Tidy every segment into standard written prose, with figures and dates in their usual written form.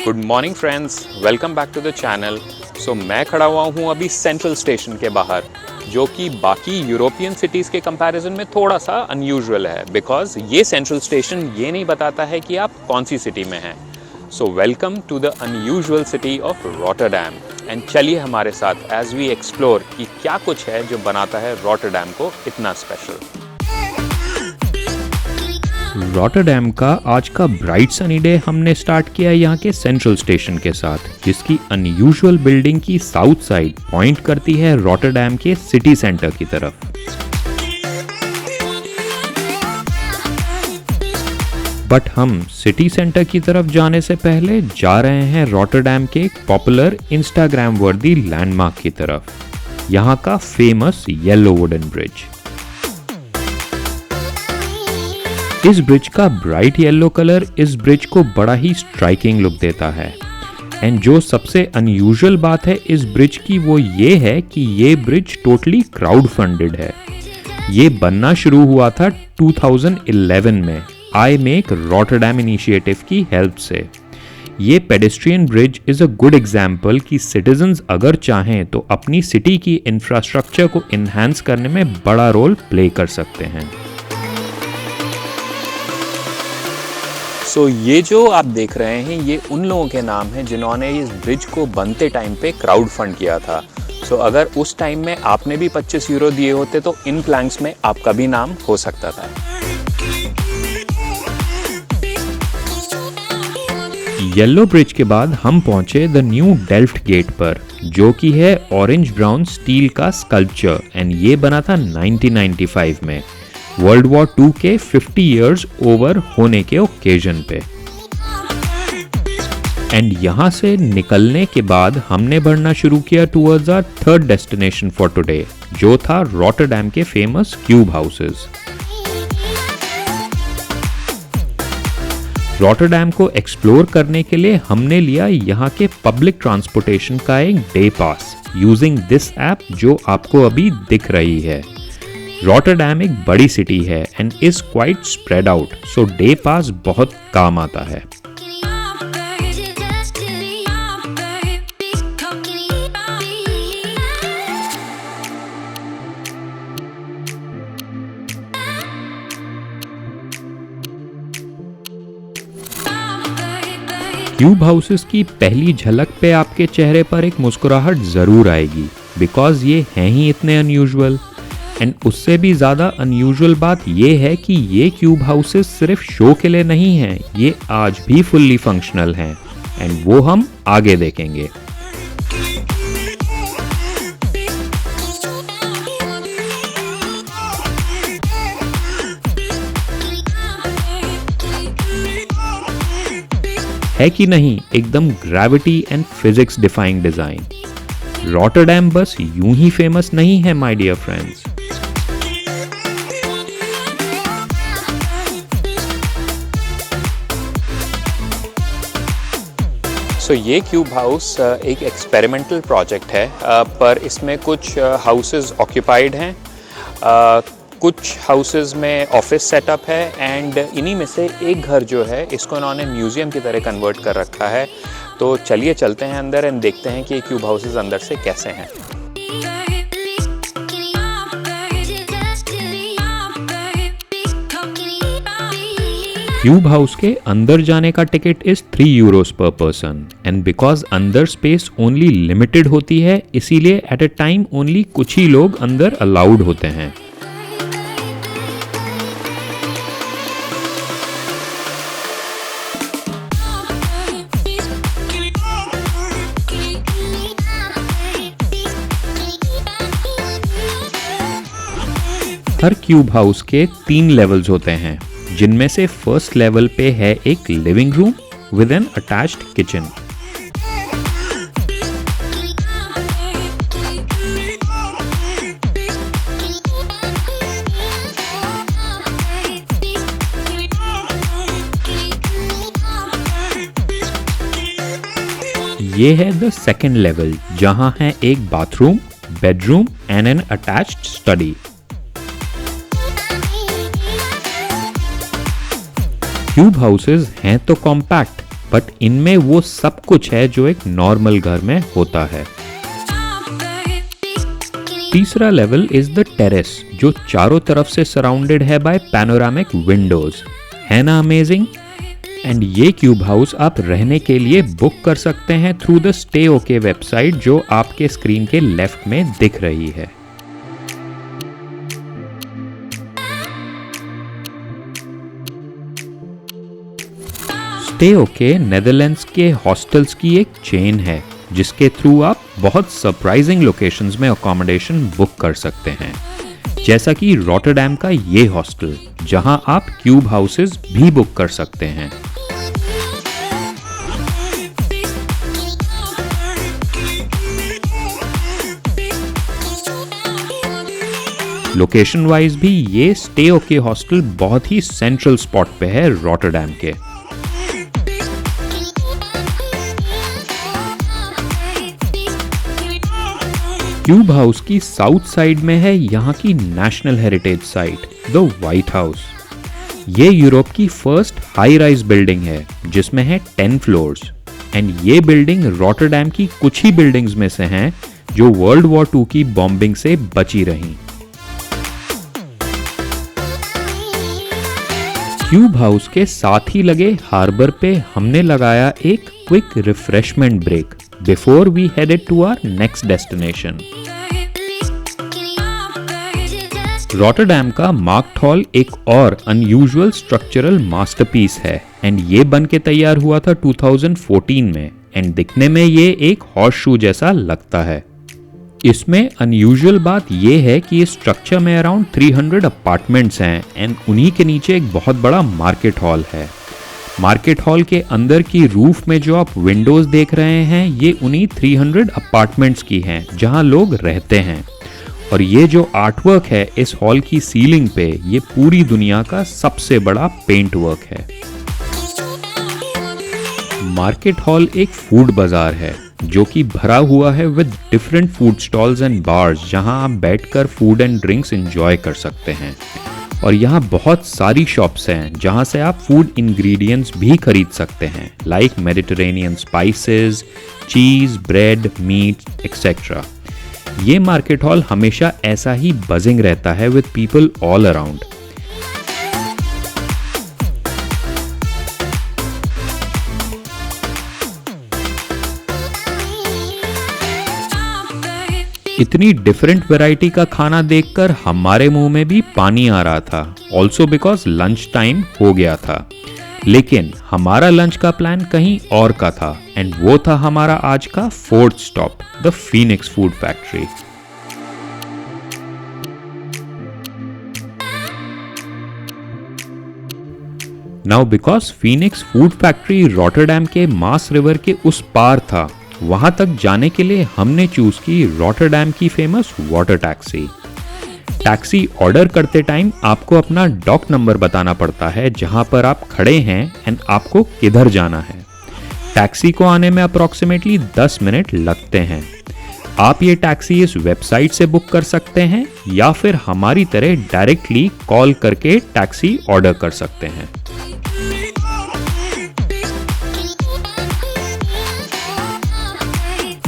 Good morning friends, welcome back to the channel. So मैं खड़ा हुआ हूँ अभी सेंट्रल स्टेशन के बाहर, जो कि बाकी यूरोपियन सिटीज़ के कंपैरिजन में थोड़ा सा अनयूजुअल है, बिकॉज ये सेंट्रल स्टेशन ये नहीं बताता है कि आप कौन सी सिटी में हैं। So welcome to the unusual city of Rotterdam, and चलिए हमारे साथ एज वी एक्सप्लोर कि क्या कुछ है जो बनाता है रॉटरडैम को इतना स्पेशल। रॉटरडैम का आज का ब्राइट सनी डे हमने स्टार्ट किया यहाँ के सेंट्रल स्टेशन के साथ, जिसकी अनयूजुअल बिल्डिंग की साउथ साइड पॉइंट करती है रॉटरडैम के सिटी सेंटर की तरफ। बट हम सिटी सेंटर की तरफ जाने से पहले जा रहे हैं रॉटरडैम के एक पॉपुलर इंस्टाग्राम वर्दी लैंडमार्क की तरफ, यहाँ का फेमस येलो वुडन ब्रिज। इस ब्रिज का ब्राइट येलो कलर इस ब्रिज को बड़ा ही स्ट्राइकिंग लुक देता है। एंड जो सबसे अनयूजुअल बात है इस ब्रिज की वो ये है कि ये ब्रिज टोटली क्राउड फंडेड है। ये बनना शुरू हुआ था 2011 में आई मेक रॉटरडैम इनिशिएटिव की हेल्प से। ये pedestrian bridge is a good example कि सिटीजन्स अगर चाहें तो अपनी सिटी की इंफ्रास्ट्रक्चर को इन्हांस करने में बड़ा रोल प्ले कर सकते हैं। सो ये जो आप देख रहे हैं ये उन लोगों के नाम हैं जिन्होंने इस ब्रिज को बनते टाइम पे क्राउड फंड किया था। सो अगर उस टाइम में आपने भी 25 यूरो दिए होते तो इन प्लैंक्स में आपका भी नाम हो सकता था। येलो ब्रिज के बाद हम पहुंचे द न्यू डेल्फ्ट गेट पर, जो कि है ऑरेंज ब्राउन स्टील का स्कल्पचर, एंड ये बना था 1995 में वर्ल्ड वॉर 2 के 50 इयर्स ओवर होने के ओकेजन पे। एंड यहाँ से निकलने के बाद हमने बढ़ना शुरू किया towards our third destination for today, जो था रॉटरडैम के फेमस क्यूब हाउसेस। रॉटरडैम को एक्सप्लोर करने के लिए हमने लिया यहाँ के पब्लिक ट्रांसपोर्टेशन का एक day pass using this app जो आपको अभी दिख रही है। रॉटरडैम एक बड़ी सिटी है and is quite spread out, so day pass बहुत काम आता है। क्यूब हाउसेस की पहली झलक पे आपके चेहरे पर एक मुस्कुराहट जरूर आएगी, बिकॉज ये हैं ही इतने अनयूजुअल। एंड उससे भी ज़्यादा अनयूजुअल बात ये है कि ये क्यूब हाउसेस सिर्फ शो के लिए नहीं हैं, ये आज भी फुल्ली फंक्शनल हैं, एंड वो हम आगे देखेंगे। है कि नहीं एकदम gravity and physics defying design. Rotterdam बस यूं ही फेमस नहीं है माय डियर फ्रेंड्स। सो ये क्यूब हाउस एक एक्सपेरिमेंटल प्रोजेक्ट है, पर इसमें कुछ हाउसेस ऑक्यूपाइड हैं, कुछ हाउसेस में ऑफिस सेटअप है, एंड इन्हीं में से एक घर जो है इसको इन्होंने म्यूज़ियम की तरह कन्वर्ट कर रखा है। तो चलिए चलते हैं अंदर एंड देखते हैं कि ये क्यूब हाउसेस अंदर से कैसे हैं। क्यूब हाउस के अंदर जाने का टिकट इज 3 यूरोस पर पर्सन, एंड बिकॉज अंदर स्पेस ओनली लिमिटेड होती है इसीलिए एट अ टाइम ओनली कुछ ही लोग अंदर अलाउड होते हैं। हर क्यूब हाउस के 3 लेवल्स होते हैं, जिनमें से फर्स्ट लेवल पे है एक living room with N attached kitchen. ये है द सेकेंड लेवल, जहां है एक bathroom, bedroom and N attached study. Cube houses हैं तो कॉम्पैक्ट, बट इनमें वो सब कुछ है जो एक नॉर्मल घर में होता है। तीसरा लेवल इज द टेरेस, जो चारों तरफ से सराउंडेड है बाय पैनोरामिक विंडोज। है ना अमेजिंग? एंड ये क्यूब हाउस आप रहने के लिए बुक कर सकते हैं through the stay okay website, जो आपके स्क्रीन के लेफ्ट में दिख रही है। स्टे ओके नेदरलैंड्स के हॉस्टल्स की एक चेन है जिसके थ्रू आप बहुत सरप्राइजिंग लोकेशंस में अकोमोडेशन बुक कर सकते हैं, जैसा कि रॉटरडैम का ये हॉस्टल, जहां आप क्यूब हाउसेस भी बुक कर सकते हैं। लोकेशन वाइज भी ये स्टे ओके हॉस्टल बहुत ही सेंट्रल स्पॉट पे है रॉटरडैम के। क्यूब हाउस की साउथ साइड में है यहाँ की national heritage site, the white house. ये यूरोप की फर्स्ट हाई राइज बिल्डिंग है जिसमें है 10 फ्लोर्स, एंड ये बिल्डिंग रॉटरडैम की कुछ ही बिल्डिंग्स में से हैं जो वर्ल्ड वॉर 2 की बॉम्बिंग से बची रहीं। क्यूब हाउस के साथ ही लगे हार्बर पे हमने लगाया एक quick refreshment break before we headed to our next destination. Rotterdam का मार्क्ड हॉल एक और अनयूजुअल स्ट्रक्चरल मास्टरपीस है, एंड ये बन के तैयार हुआ था 2014 में, एंड दिखने में ये एक हॉर्स शू जैसा लगता है। इसमें अनयूजुअल बात ये है कि इस स्ट्रक्चर में अराउंड 300 अपार्टमेंट्स हैं, एंड उन्हीं के नीचे एक बहुत बड़ा मार्केट हॉल है। मार्केट हॉल के अंदर की रूफ में जो आप विंडोज देख रहे हैं, ये उन्हीं 300 अपार्टमेंट्स की हैं जहां लोग रहते हैं। और ये जो आर्टवर्क है इस हॉल की सीलिंग पे, ये पूरी दुनिया का सबसे बड़ा पेंट वर्क है। मार्केट हॉल एक फूड बाजार है जो कि भरा हुआ है with different food stalls and bars, जहां आप बैठकर फूड एंड ड्रिंक्स एंजॉय कर सकते हैं। और यहाँ बहुत सारी शॉप्स हैं जहाँ से आप फूड इंग्रेडिएंट्स भी खरीद सकते हैं, लाइक मेडिटेरेनियन स्पाइसेस, चीज़, ब्रेड, मीट एक्सेट्रा। ये मार्केट हॉल हमेशा ऐसा ही बजिंग रहता है विद पीपल ऑल अराउंड। इतनी डिफरेंट वैरायटी का खाना देखकर हमारे मुंह में भी पानी आ रहा था, ऑल्सो बिकॉज लंच टाइम हो गया था। लेकिन हमारा लंच का प्लान कहीं और का था, एंड वो था हमारा आज का 4th stop, the Phoenix food factory. Now because Phoenix food factory Rotterdam के मास रिवर के उस पार था, वहां तक जाने के लिए हमने चूज की रॉटरडैम की famous water taxi. Taxi order करते टाइम आपको अपना डॉक नंबर बताना पड़ता है जहां पर आप खड़े हैं एंड आपको किधर जाना है। टैक्सी को आने में अप्रॉक्सीमेटली 10 मिनट लगते हैं। आप ये टैक्सी इस वेबसाइट से बुक कर सकते हैं या फिर हमारी तरह डायरेक्टली कॉल करके टैक्सी ऑर्डर कर सकते हैं।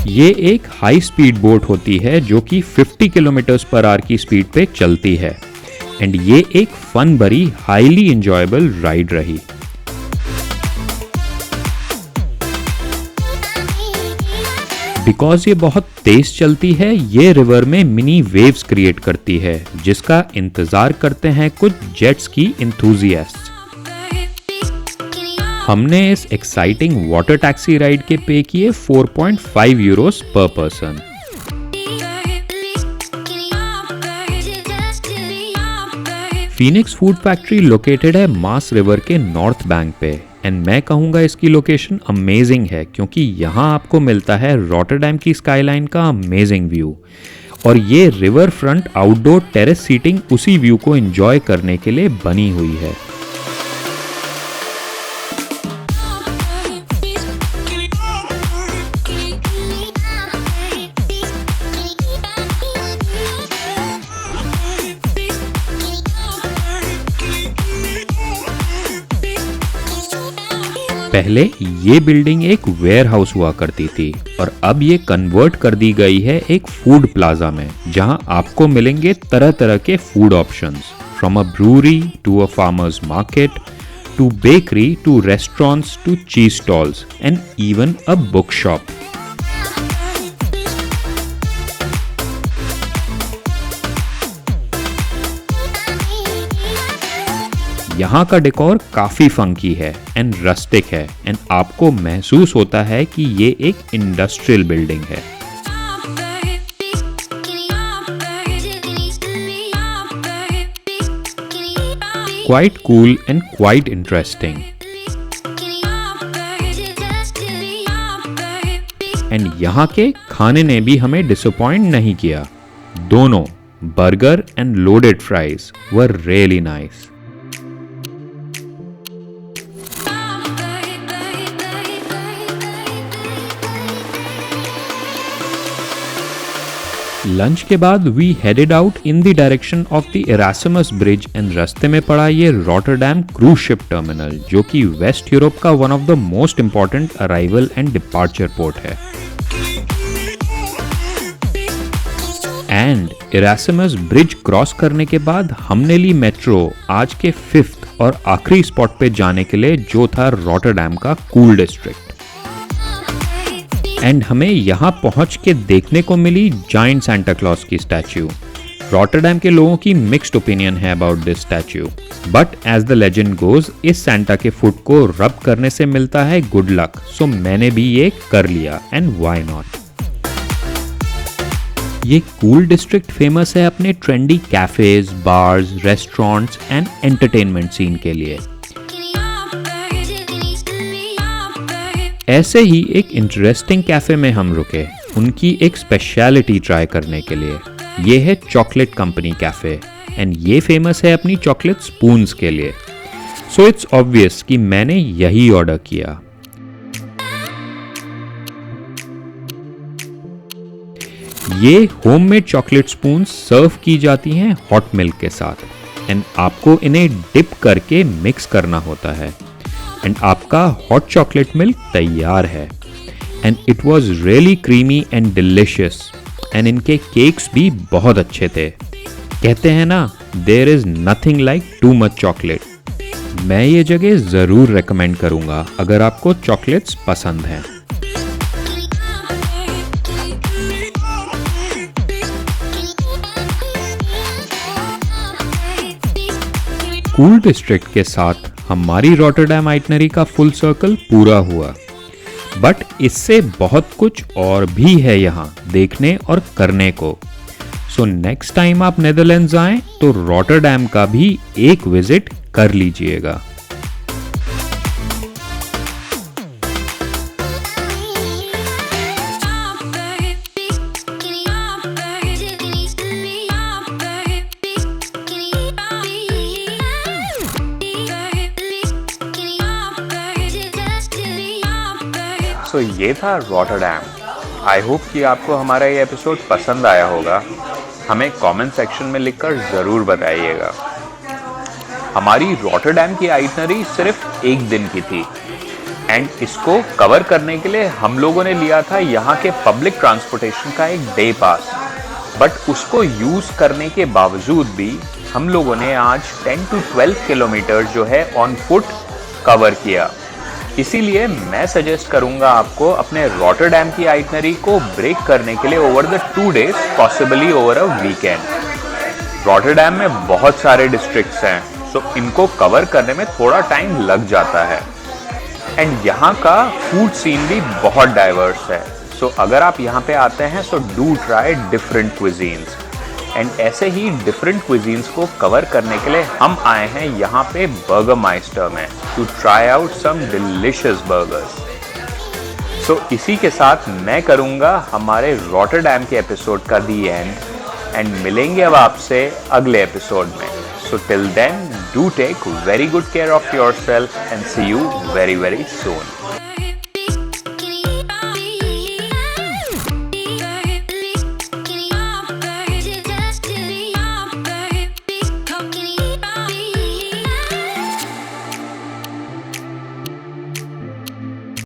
ये एक हाई स्पीड बोट होती है जो कि 50 किलोमीटर/आवर की स्पीड पे चलती है, एंड ये एक फन भरी हाईली एंजॉयबल राइड रही। बिकॉज ये बहुत तेज चलती है, ये रिवर में मिनी वेव्स क्रिएट करती है, जिसका इंतजार करते हैं कुछ जेट्स की एंथुसियास्ट्स। हमने इस एक्साइटिंग वाटर टैक्सी राइड के पे किए 4.5 यूरोस पर person. Phoenix food factory located है मास रिवर के नॉर्थ बैंक पे, एंड मैं कहूँगा इसकी लोकेशन अमेजिंग है क्योंकि यहाँ आपको मिलता है रॉटरडैम की स्काईलाइन का अमेजिंग व्यू, और ये river front outdoor terrace seating उसी व्यू को एंजॉय करने के लिए बनी हुई है। पहले ये बिल्डिंग एक वेयर हाउस हुआ करती थी और अब ये कन्वर्ट कर दी गई है एक फूड प्लाजा में, जहां आपको मिलेंगे तरह तरह के food options, from a brewery to a farmers market to bakery to restaurants to cheese stalls and even a book shop. यहाँ का डेकोर काफी फंकी है एंड रस्टिक है एंड आपको महसूस होता है कि ये एक इंडस्ट्रियल बिल्डिंग है। Quite cool and quite interesting. And यहाँ के खाने ने भी हमें डिसअपॉइंट नहीं किया। दोनों burger and loaded fries were really nice. Lunch के बाद we headed out in the direction of the Erasmus bridge and रास्ते में पड़ा ये रॉटरडैम क्रूज शिप टर्मिनल, जो कि वेस्ट यूरोप का one of the most important arrival and departure port है। एंड इरास्मस ब्रिज क्रॉस करने के बाद हमने ली मेट्रो आज के 5th और आखिरी स्पॉट पे जाने के लिए, जो था रॉटरडैम का कूल डिस्ट्रिक्ट। एंड हमें यहाँ पहुंच के देखने को मिली जायंट सांता क्लॉज की स्टैच्यू। रॉटरडैम के लोगों की मिक्स्ड ओपिनियन है about this statue, but as the legend goes इस सांता के फुट को रब करने से मिलता है गुड लक, सो मैंने भी ये कर लिया एंड व्हाई नॉट। ये कूल डिस्ट्रिक्ट फेमस है अपने trendy cafes, bars, restaurants and entertainment scene के लिए। ऐसे ही एक इंटरेस्टिंग कैफे में हम रुके, उनकी एक स्पेशलिटी ट्राई करने के लिए। ये है चॉकलेट कंपनी कैफे एंड ये फेमस है अपनी चॉकलेट स्पून्स के लिए। सो इट्स ऑब्वियस कि मैंने यही ऑर्डर किया। ये होममेड चॉकलेट स्पून्स सर्व की जाती हैं हॉट मिल्क के साथ एंड आपको इन्हें डिप करके मिक्स करना होता है एंड आपका हॉट चॉकलेट मिल्क तैयार है। And it was really creamy and delicious and इनके केक्स भी बहुत अच्छे थे। कहते हैं ना, there is nothing like too much chocolate. मैं ये जगह जरूर रेकमेंड करूंगा अगर आपको चॉकलेट्स पसंद हैं। कूल डिस्ट्रिक्ट के साथ हमारी रॉटरडैम आइटनरी का फुल सर्कल पूरा हुआ, बट इससे बहुत कुछ और भी है यहाँ देखने और करने को। सो नेक्स्ट टाइम आप नेदरलैंड्स आएं तो रॉटरडैम का भी एक विजिट कर लीजिएगा। तो ये था रॉटरडैम। आई होप कि आपको हमारा ये एपिसोड पसंद आया होगा। हमें कमेंट सेक्शन में लिखकर ज़रूर बताइएगा। हमारी रॉटरडैम की आइटनरी सिर्फ एक दिन की थी एंड इसको कवर करने के लिए हम लोगों ने लिया था यहाँ के पब्लिक ट्रांसपोर्टेशन का एक डे पास, बट उसको यूज़ करने के बावजूद भी हम लोगों ने आज 10 to 12 किलोमीटर जो है ऑन फुट कवर किया। इसीलिए मैं सजेस्ट करूंगा आपको अपने रॉटरडैम की आइटनरी को ब्रेक करने के लिए over the 2 days, possibly over a weekend. Rotterdam में बहुत सारे डिस्ट्रिक्ट्स हैं, सो इनको कवर करने में थोड़ा टाइम लग जाता है एंड यहाँ का फूड सीन भी बहुत डाइवर्स है। सो अगर आप यहाँ पे आते हैं so do try different cuisines and ऐसे ही डिफरेंट क्विजीन्स को कवर करने के लिए हम आए हैं यहाँ पे बर्गरमाइस्टर में to try out some delicious burgers. So इसी के साथ मैं करूँगा हमारे रॉटरडैम के एपिसोड का दी एंड मिलेंगे अब आपसे अगले एपिसोड में। So till then do take very good care of yourself and see you very very soon.